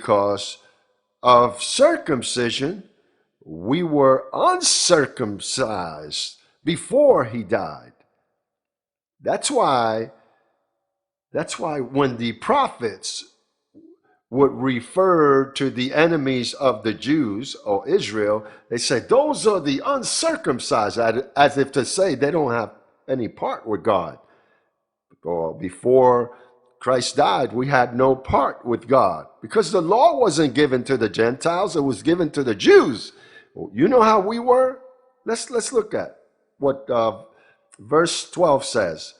because of circumcision, we were uncircumcised before he died. That's why when the prophets would refer to the enemies of the Jews or Israel, they say, those are the uncircumcised, as if to say they don't have any part with God. Or before Christ died, we had no part with God because the law wasn't given to the Gentiles, it was given to the Jews. You know how we were? Let's look at what verse 12 says.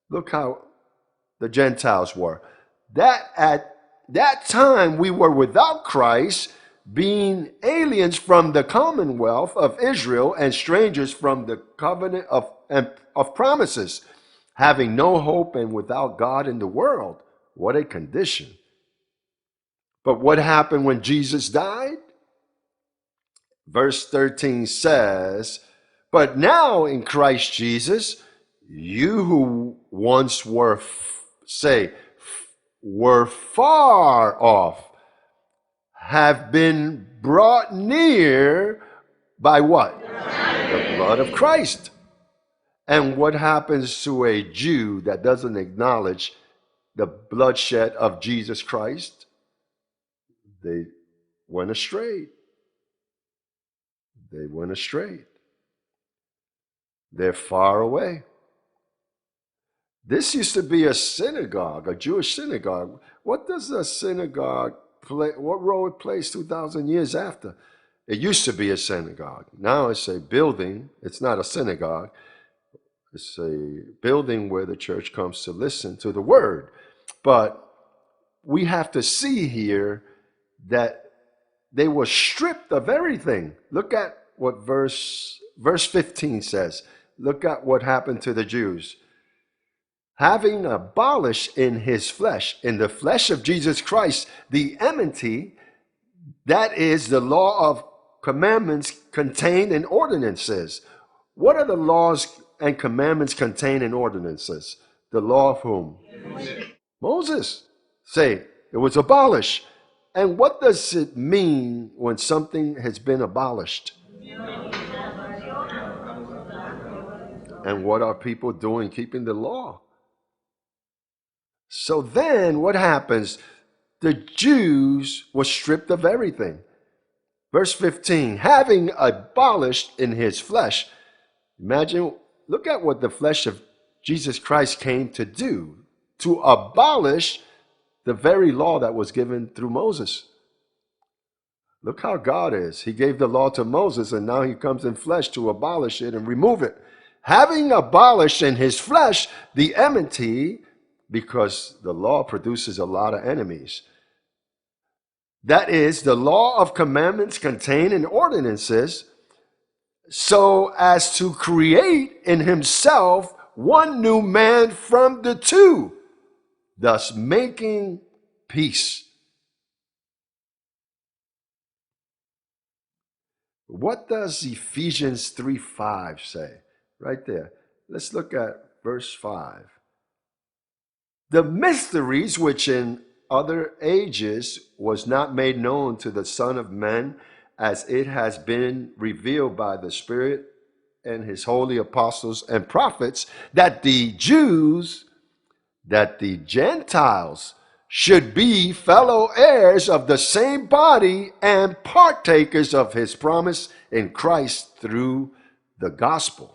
Look how the Gentiles were. That at that time we were without Christ, being aliens from the commonwealth of Israel and strangers from the covenant of promises, having no hope and without God in the world. What a condition. But what happened when Jesus died? Verse 13 says, but now in Christ Jesus, you who once were, were far off, have been brought near by what? The blood of Christ. And what happens to a Jew that doesn't acknowledge the bloodshed of Jesus Christ? They went astray. They went astray. They're far away. This used to be a synagogue, a Jewish synagogue. What does a synagogue play? What role it plays 2,000 years after? It used to be a synagogue. Now it's a building. It's not a synagogue. It's a building where the church comes to listen to the word. But we have to see here that they were stripped of everything. Look at what verse 15 says. Look at what happened to the Jews. Having abolished in his flesh, in the flesh of Jesus Christ, the enmity, that is the law of commandments contained in ordinances. What are the laws and commandments contained in ordinances? The law of whom? Moses. Say, it was abolished. And what does it mean when something has been abolished? And what are people doing keeping the law? So then what happens? The Jews were stripped of everything. Verse 15, having abolished in his flesh. Imagine, look at what the flesh of Jesus Christ came to do. To abolish the very law that was given through Moses. Look how God is. He gave the law to Moses and now he comes in flesh to abolish it and remove it. Having abolished in his flesh the enmity, because the law produces a lot of enemies. That is, the law of commandments contained in ordinances, so as to create in himself one new man from the two, thus making peace. What does Ephesians 3:5 say? Right there. Let's look at verse 5. The mysteries which in other ages was not made known to the Son of Men, as it has been revealed by the Spirit and his holy apostles and prophets, that the Jews, that the Gentiles should be fellow heirs of the same body and partakers of his promise in Christ through the gospel.